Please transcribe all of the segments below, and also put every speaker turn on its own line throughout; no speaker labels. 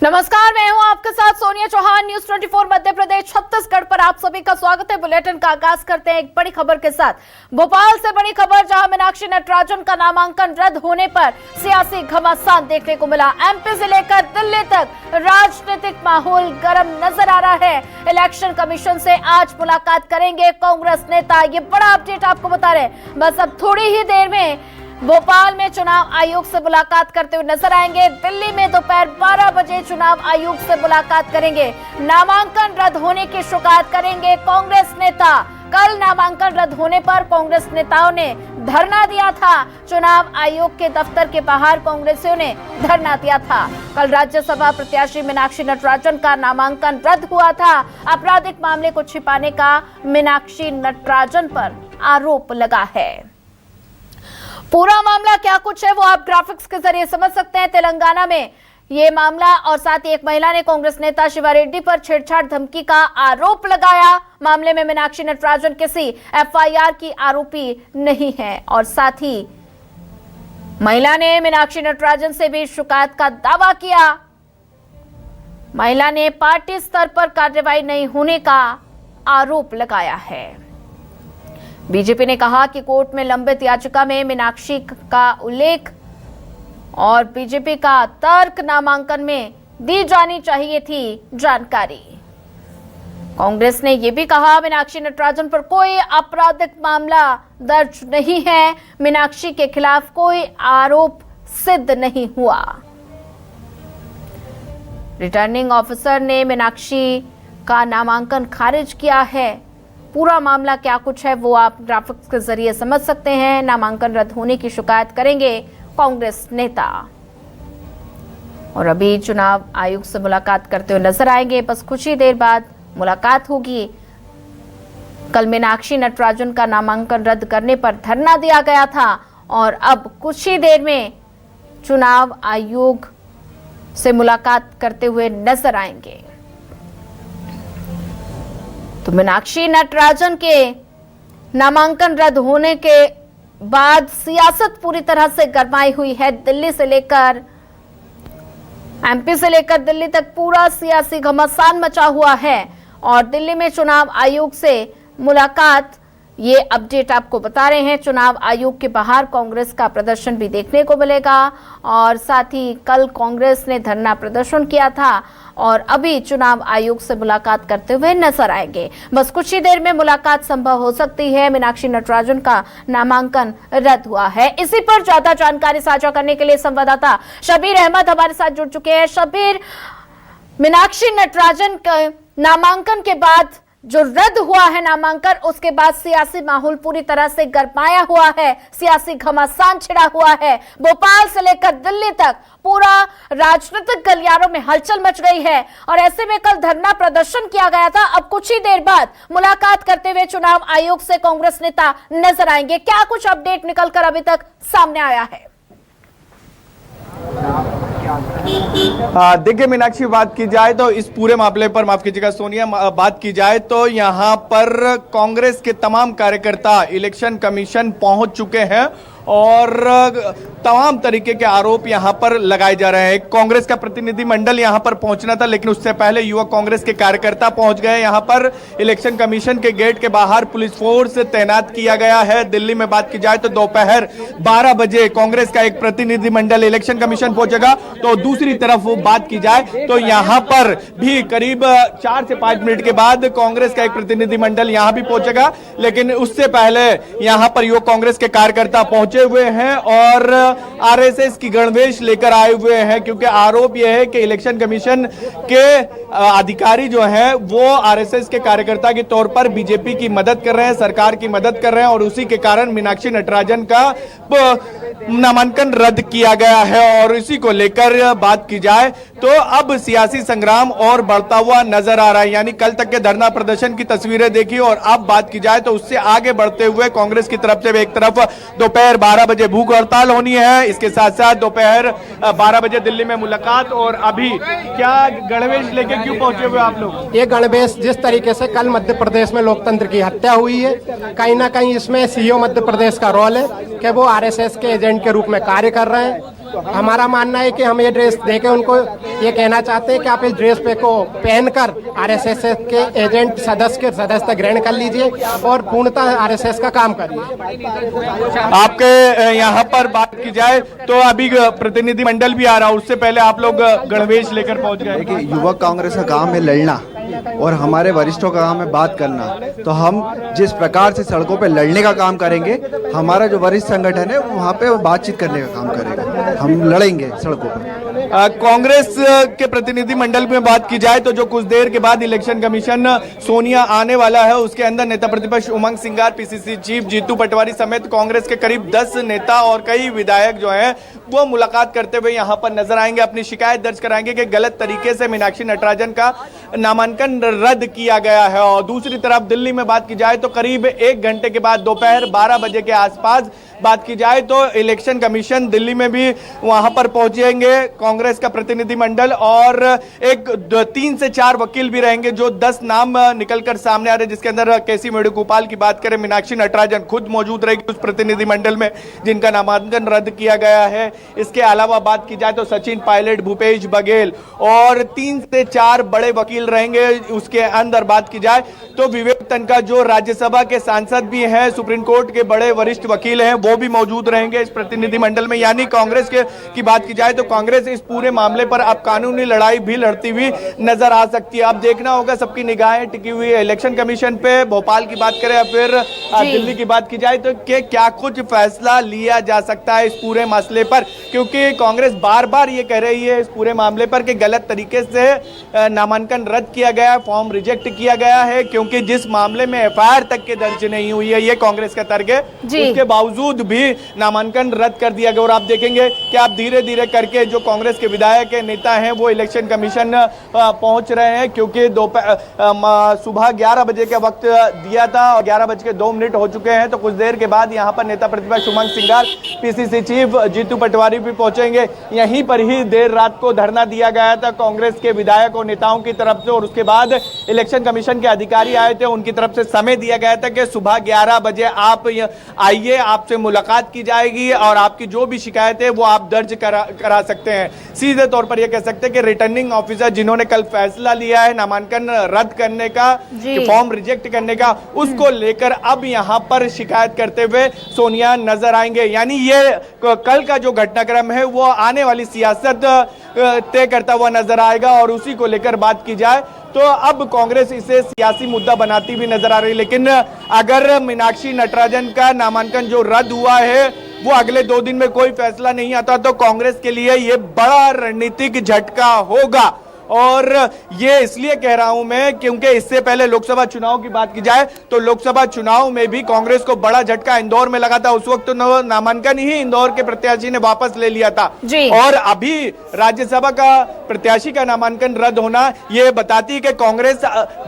नमस्कार, मैं हूं आपके साथ सोनिया चौहान। न्यूज 24 मध्य प्रदेश छत्तीसगढ़ पर आप सभी का स्वागत है। बुलेटिन का आगाज करते हैं एक बड़ी खबर के साथ। भोपाल से बड़ी खबर, जहां मीनाक्षी नटराजन का नामांकन रद्द होने पर सियासी घमासान देखने को मिला। एमपी से लेकर दिल्ली तक राजनीतिक माहौल गर्म नजर आ रहा है। इलेक्शन कमीशन से आज मुलाकात करेंगे कांग्रेस नेता, ये बड़ा अपडेट आपको बता रहे हैं। बस अब थोड़ी ही देर में भोपाल में चुनाव आयोग से मुलाकात करते हुए नजर आएंगे। दिल्ली में दोपहर 12 बजे चुनाव आयोग से मुलाकात करेंगे। नामांकन रद्द होने की शिकायत करेंगे कांग्रेस नेता। कल नामांकन रद्द होने पर कांग्रेस नेताओं ने धरना दिया था। चुनाव आयोग के दफ्तर के बाहर कांग्रेसियों ने धरना दिया था। कल राज्यसभा प्रत्याशी मीनाक्षी नटराजन का नामांकन रद्द हुआ था। आपराधिक मामले को छिपाने का मीनाक्षी नटराजन पर आरोप लगा है। पूरा मामला क्या कुछ है वो आप ग्राफिक्स के जरिए समझ सकते हैं। तेलंगाना में ये मामला और साथ ही एक महिला ने कांग्रेस नेता शिवा रेड्डी पर छेड़छाड़ धमकी का आरोप लगाया। मामले में मीनाक्षी नटराजन किसी एफआईआर की आरोपी नहीं है और साथ ही महिला ने मीनाक्षी नटराजन से भी शिकायत का दावा किया। महिला ने पार्टी स्तर पर कार्रवाई नहीं होने का आरोप लगाया है। बीजेपी ने कहा कि कोर्ट में लंबित याचिका में मीनाक्षी का उल्लेख और बीजेपी का तर्क नामांकन में दी जानी चाहिए थी जानकारी। कांग्रेस ने यह भी कहा मीनाक्षी नटराजन पर कोई आपराधिक मामला दर्ज नहीं है। मीनाक्षी के खिलाफ कोई आरोप सिद्ध नहीं हुआ। रिटर्निंग ऑफिसर ने मीनाक्षी का नामांकन खारिज किया है। पूरा मामला क्या कुछ है वो आप ग्राफिक्स के जरिए समझ सकते हैं। नामांकन रद्द होने की शिकायत करेंगे कांग्रेस नेता और अभी चुनाव आयोग से मुलाकात करते हुए नजर आएंगे। बस कुछ ही देर बाद मुलाकात होगी। कल मीनाक्षी नटराजन का नामांकन रद्द करने पर धरना दिया गया था और अब कुछ ही देर में चुनाव आयोग से मुलाकात करते हुए नजर आएंगे। तो मीनाक्षी नटराजन के नामांकन रद्द होने के बाद सियासत पूरी तरह से गरमाई हुई है। दिल्ली से लेकर एमपी से लेकर दिल्ली तक पूरा सियासी घमासान मचा हुआ है और दिल्ली में चुनाव आयोग से मुलाकात, ये अपडेट आपको बता रहे हैं। चुनाव आयोग के बाहर कांग्रेस का प्रदर्शन भी देखने को मिलेगा और साथ ही कल कांग्रेस ने धरना प्रदर्शन किया था और अभी चुनाव आयोग से मुलाकात करते हुए नजर आएंगे। बस कुछ ही देर में मुलाकात संभव हो सकती है। मीनाक्षी नटराजन का नामांकन रद्द हुआ है। इसी पर ज्यादा जानकारी साझा करने के लिए संवाददाता शबीर अहमद हमारे साथ जुड़ चुके हैं। शबीर, मीनाक्षी नटराजन के नामांकन के बाद जो रद्द हुआ है नामांकन, उसके बाद सियासी माहौल पूरी तरह से गरमाया हुआ है, सियासी घमासान छिड़ा हुआ है। भोपाल से लेकर दिल्ली तक पूरा राजनीतिक गलियारों में हलचल मच गई है और ऐसे में कल धरना प्रदर्शन किया गया था। अब कुछ ही देर बाद मुलाकात करते हुए चुनाव आयोग से कांग्रेस नेता नजर आएंगे। क्या कुछ अपडेट निकलकर अभी तक सामने आया है?
देखिए, मीनाक्षी बात की जाए तो इस पूरे मामले पर, माफ कीजिएगा सोनिया, बात की जाए तो यहाँ पर कांग्रेस के तमाम कार्यकर्ता इलेक्शन कमीशन पहुंच चुके हैं और तमाम तरीके के आरोप यहां पर लगाए जा रहे हैं। कांग्रेस का प्रतिनिधि मंडल यहां पर पहुंचना था, लेकिन उससे पहले युवक कांग्रेस के कार्यकर्ता पहुंच गए। यहां पर इलेक्शन कमीशन के गेट के बाहर पुलिस फोर्स तैनात किया गया है। दिल्ली में बात की जाए तो दोपहर 12 बजे कांग्रेस का एक प्रतिनिधि मंडल इलेक्शन कमीशन पहुंचेगा। तो दूसरी तरफ बात की जाए तो यहां पर भी करीब 4 से 5 मिनट के बाद कांग्रेस का एक प्रतिनिधि मंडल यहां भी पहुंचेगा, लेकिन उससे पहले यहां पर युवक कांग्रेस के कार्यकर्ता पहुंचे हुए हैं और आरएसएस की गणवेश लेकर आए हुए हैं, क्योंकि आरोप यह है कि इलेक्शन कमीशन के अधिकारी जो हैं वो आरएसएस के कार्यकर्ता के तौर पर बीजेपी की मदद कर रहे हैं, सरकार की मदद कर रहे हैं और उसी के कारण मीनाक्षी नटराजन का नामांकन रद्द किया गया है। और इसी को लेकर बात की जाए तो अब सियासी संग्राम और बढ़ता हुआ नजर आ रहा है। यानी कल तक के धरना प्रदर्शन की तस्वीरें देखी और अब बात की जाए तो उससे आगे बढ़ते हुए कांग्रेस की तरफ से एक तरफ दोपहर 12 बजे भूख हड़ताल होनी है, इसके साथ साथ दोपहर 12 बजे दिल्ली में मुलाकात। और अभी क्या गणवेश लेके क्यों पहुंचे हुए आप लोग?
ये गणवेश जिस तरीके से कल मध्य प्रदेश में लोकतंत्र की हत्या हुई है, कहीं ना कहीं इसमें सीईओ मध्य प्रदेश का रोल है कि वो आरएसएस के एजेंट के रूप में कार्य कर रहे हैं। हमारा मानना है कि हम ये ड्रेस देके उनको ये कहना चाहते हैं कि आप इस ड्रेस पे को पहनकर आरएसएस के एजेंट सदस्यता ग्रहण कर लीजिए और पूर्णतः आरएसएस का काम करिए।
आपके यहाँ पर बात की जाए तो अभी प्रतिनिधि मंडल भी आ रहा है, उससे पहले आप लोग गणवेश लेकर पहुंच गए।
देखिए, युवक कांग्रेस का काम है लड़ना और हमारे वरिष्ठों का काम है बात करना। तो हम जिस प्रकार से सड़कों पे लड़ने का काम करेंगे, हमारा जो वरिष्ठ संगठन है वहाँ पे बातचीत करने का काम करेगा। हम लड़ेंगे सड़कों पे।
कांग्रेस के प्रतिनिधि मंडल में बात की जाए तो जो कुछ देर के बाद इलेक्शन कमीशन सोनिया आने वाला है, उसके अंदर नेता प्रतिपक्ष उमंग सिंगार, पीसीसी चीफ जीतू पटवारी समेत कांग्रेस के करीब 10 नेता और कई विधायक जो हैं वो मुलाकात करते हुए यहाँ पर नजर आएंगे। अपनी शिकायत दर्ज कराएंगे कि गलत तरीके से मीनाक्षी नटराजन का नामांकन रद्द किया गया है। और दूसरी तरफ दिल्ली में बात की जाए तो करीब 1 घंटे के बाद दोपहर 12 बजे के आसपास बात की जाए तो इलेक्शन कमीशन दिल्ली में भी वहां पर पहुंचेंगे कांग्रेस का प्रतिनिधि मंडल, और 3 से 4 वकील भी रहेंगे। जो 10 नाम निकलकर सामने आ रहे हैं, जिसके अंदर केसी वेणुगोपाल की बात करें, मीनाक्षी नटराजन खुद मौजूद रहेगी उस प्रतिनिधि मंडल में जिनका नामांकन रद्द किया गया है। इसके अलावा बात की जाए तो सचिन पायलट, भूपेश बघेल और 3 से 4 बड़े वकील रहेंगे। उसके अंदर बात की जाए तो विवेक तनखा जो राज्यसभा के सांसद भी हैं, सुप्रीम कोर्ट के बड़े वरिष्ठ वकील हैं, वो भी मौजूद रहेंगे इस प्रतिनिधि मंडल में। यानी कांग्रेस की बात की जाए तो कांग्रेस इस पूरे मामले पर अब कानूनी लड़ाई भी लड़ती हुई नजर आ सकती है। अब देखना होगा, सबकी निगाहें टिकी हुई है इलेक्शन कमीशन पे। भोपाल की बात करें या फिर दिल्ली की बात की जाए तो क्या कुछ फैसला लिया जा सकता है इस पूरे मसले पर, क्योंकि कांग्रेस बार बार ये कह रही है इस पूरे मामले पर कि गलत तरीके से नामांकन रद्द किया गया, फॉर्म रिजेक्ट किया गया है, क्योंकि जिस मामले में एफआईआर तक के दर्ज नहीं हुई है, ये कांग्रेस का तर्क है, उसके बावजूद भी नामांकन रद्द कर दिया गया। और आप देखेंगे कि आप धीरे धीरे करके जो कांग्रेस के विधायक नेता हैं वो इलेक्शन कमीशन पहुंच रहे हैं, क्योंकि सुबह 11 बजे का वक्त दिया था और 11:02 हो चुके हैं। तो कुछ देर के बाद यहाँ पर नेता प्रतिपक्ष उमंग सिंगार, पीसीसी चीफ जीतू पटवारी भी पहुंचेंगे। यहीं पर ही देर रात को धरना दिया गया था कांग्रेस के विधायक और नेताओं की तरफ से, और उसके बाद इलेक्शन कमीशन के अधिकारी आए थे, उनकी तरफ से समय दिया गया था कि सुबह 11 बजे आप आइए, आपसे मुलाकात की जाएगी और आपकी जो भी शिकायत है वो आप दर्ज करा सकते हैं। सीधे तौर पर यह कह सकते हैं कि रिटर्निंग ऑफिसर जिन्होंने कल फैसला लिया है नामांकन रद्द करने का, फॉर्म रिजेक्ट करने का, उसको लेकर अब यहां पर शिकायत करते हुए सोनिया नजर आएंगे। यानी ये कल का जो घटनाक्रम है वो आने वाली सियासत तय करता हुआ नजर आएगा। और उसी को लेकर बात की जाए तो अब कांग्रेस इसे सियासी मुद्दा बनाती भी नजर आ रही है। लेकिन अगर मीनाक्षी नटराजन का नामांकन जो रद्द हुआ है वो अगले 2 दिन में कोई फैसला नहीं आता तो कांग्रेस के लिए ये बड़ा रणनीतिक झटका होगा। और ये इसलिए कह रहा हूं मैं क्योंकि इससे पहले लोकसभा चुनाव की बात की जाए तो लोकसभा चुनाव में भी कांग्रेस को बड़ा झटका इंदौर में लगा था। उस वक्त तो नामांकन ही इंदौर के प्रत्याशी ने वापस ले लिया था, और अभी राज्यसभा का प्रत्याशी का नामांकन रद्द होना ये बताती है कि कांग्रेस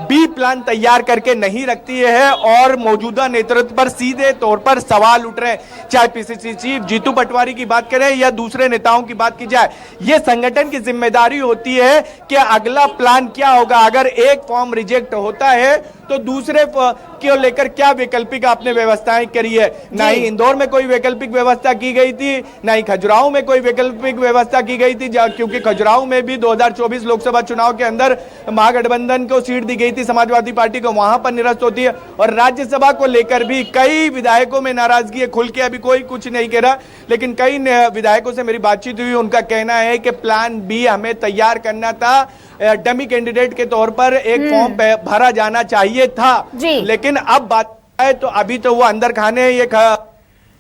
बी प्लान तैयार करके नहीं रखती है और मौजूदा नेतृत्व पर सीधे तौर पर सवाल उठ रहे हैं। चाहे पीसीसी चीफ जीतू पटवारी की बात करें या दूसरे नेताओं की बात की जाए, ये संगठन की जिम्मेदारी होती है कि अगला प्लान क्या होगा। अगर एक फॉर्म रिजेक्ट होता है तो दूसरे को लेकर क्या वैकल्पिक आपने व्यवस्थाएं करी है। ना ही इंदौर में कोई वैकल्पिक व्यवस्था की गई थी, ना ही खजुराहो में कोई वैकल्पिक व्यवस्था की गई थी, क्योंकि खजुराहो में भी 2024 लोकसभा चुनाव के अंदर महागठबंधन को सीट दी गई थी, समाजवादी पार्टी को, वहां पर निरस्त होती है। और राज्यसभा को लेकर भी कई विधायकों में नाराजगी है, खुल के अभी कोई कुछ नहीं कह रहा, लेकिन कई विधायकों से मेरी बातचीत हुई, उनका कहना है कि प्लान बी हमें तैयार करना था, डमी कैंडिडेट के तौर पर एक फॉर्म भरा जाना चाहिए था। लेकिन अब बात है तो अभी तो वो अंदर खाने ये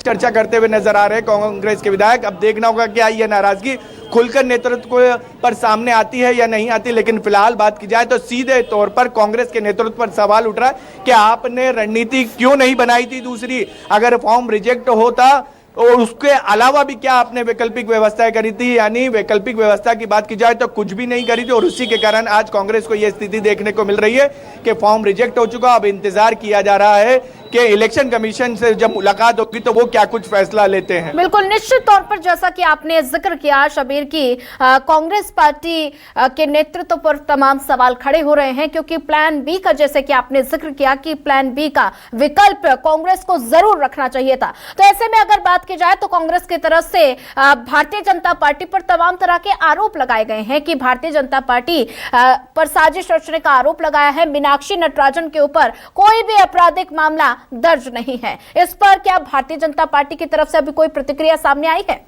चर्चा करते हुए नजर आ रहे हैं कांग्रेस के विधायक। अब देखना होगा क्या ये नाराजगी खुलकर नेतृत्व पर सामने आती है या नहीं आती। लेकिन फिलहाल बात की जाए तो सीधे तौर पर कांग्रेस के नेतृत्व पर सवाल उठ रहा है कि आपने रणनीति क्यों नहीं बनाई थी दूसरी। अगर फॉर्म रिजेक्ट होता और उसके अलावा भी क्या आपने वैकल्पिक व्यवस्थाएं करी थी। यानी वैकल्पिक व्यवस्था की बात की जाए तो कुछ भी नहीं करी थी, और उसी के कारण आज कांग्रेस को यह स्थिति देखने को मिल रही है कि फॉर्म रिजेक्ट हो चुका। अब इंतजार किया जा रहा है कि इलेक्शन कमीशन से जब मुलाकात होगी तो वो क्या कुछ फैसला लेते हैं।
बिल्कुल निश्चित तौर पर जैसा कि आपने जिक्र किया शबीर की कांग्रेस पार्टी के नेतृत्व पर तमाम सवाल खड़े हो रहे हैं, क्योंकि प्लान बी का, जैसे कि आपने जिक्र किया कि प्लान बी का विकल्प कांग्रेस को जरूर रखना चाहिए था। तो ऐसे में अगर बात बात की जाए तो कांग्रेस की तरफ से भारतीय जनता पार्टी पर तमाम तरह के आरोप लगाए गए हैं कि भारतीय जनता पार्टी पर साजिश रचने का आरोप लगाया है। मीनाक्षी नटराजन के ऊपर कोई भी आपराधिक मामला दर्ज नहीं है। इस पर क्या भारतीय जनता पार्टी की तरफ से अभी कोई प्रतिक्रिया सामने आई है?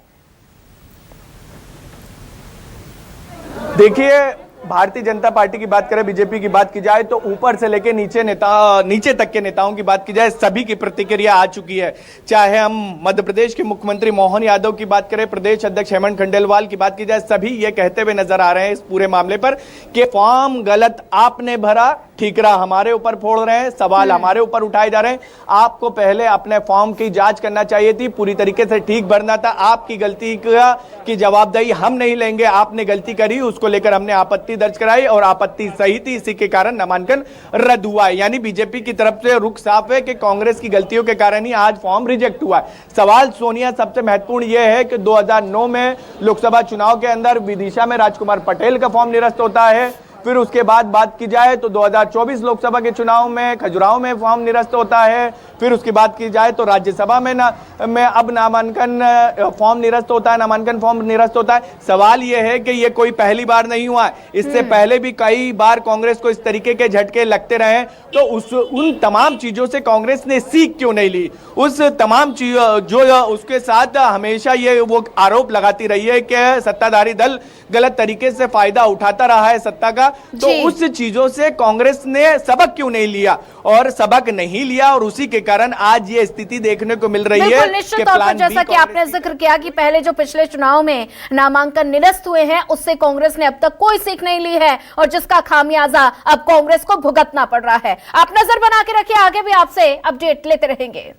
देखिए, भारतीय जनता पार्टी की बात करें, बीजेपी की बात की जाए तो ऊपर से लेकर नीचे तक के नेताओं की बात की जाए, सभी की प्रतिक्रिया आ चुकी है। चाहे हम मध्य प्रदेश के मुख्यमंत्री मोहन यादव की बात करें, प्रदेश अध्यक्ष हेमंत खंडेलवाल की बात की जाए, सभी ये कहते हुए नजर आ रहे हैं इस पूरे मामले पर कि फॉर्म गलत आपने भरा, ठीकरा हमारे ऊपर फोड़ रहे हैं, सवाल हमारे ऊपर उठाए जा रहे हैं। आपको पहले अपने फॉर्म की जांच करना चाहिए थी, पूरी तरीके से ठीक भरना था। आपकी गलती की जवाबदेही हम नहीं लेंगे, आपने गलती करी, उसको लेकर हमने आपत्ति दर्ज कराई और आपत्ति सही थी, इसी के कारण नामांकन रद्द हुआ है। यानी बीजेपी की तरफ से रुख साफ है कि कांग्रेस की गलतियों के कारण ही आज फॉर्म रिजेक्ट हुआ है। सवाल सोनिया सबसे महत्वपूर्ण यह है कि 2009 में लोकसभा चुनाव के अंदर विदिशा में राजकुमार पटेल का फॉर्म निरस्त होता है। फिर उसके बाद बात की जाए तो 2024 लोकसभा के चुनाव में खजुराहो में फॉर्म निरस्त होता है। फिर उसकी बात की जाए तो राज्यसभा में अब नामांकन फॉर्म निरस्त होता है, नामांकन फॉर्म निरस्त होता है। सवाल यह है कि यह कोई पहली बार नहीं हुआ, इससे पहले भी कई बार कांग्रेस को इस तरीके के झटके लगते रहे। तो उन तमाम चीजों से कांग्रेस ने सीख क्यों नहीं ली? उस तमाम चीजों जो उसके साथ हमेशा ये वो आरोप लगाती रही है कि सत्ताधारी दल गलत तरीके से फायदा उठाता रहा है सत्ता का, तो उस चीजों से कांग्रेस ने सबक क्यों नहीं लिया? और सबक नहीं लिया और उसी के कारण आज ये स्थिति देखने को मिल रही है।
निश्चित तौर पर जैसा कि आपने जिक्र किया कि पहले जो पिछले चुनाव में नामांकन निरस्त हुए हैं उससे कांग्रेस ने अब तक कोई सीख नहीं ली है और जिसका खामियाजा अब कांग्रेस को भुगतना पड़ रहा है। आप नजर बना के रखिए, आगे भी आपसे अपडेट लेते रहेंगे।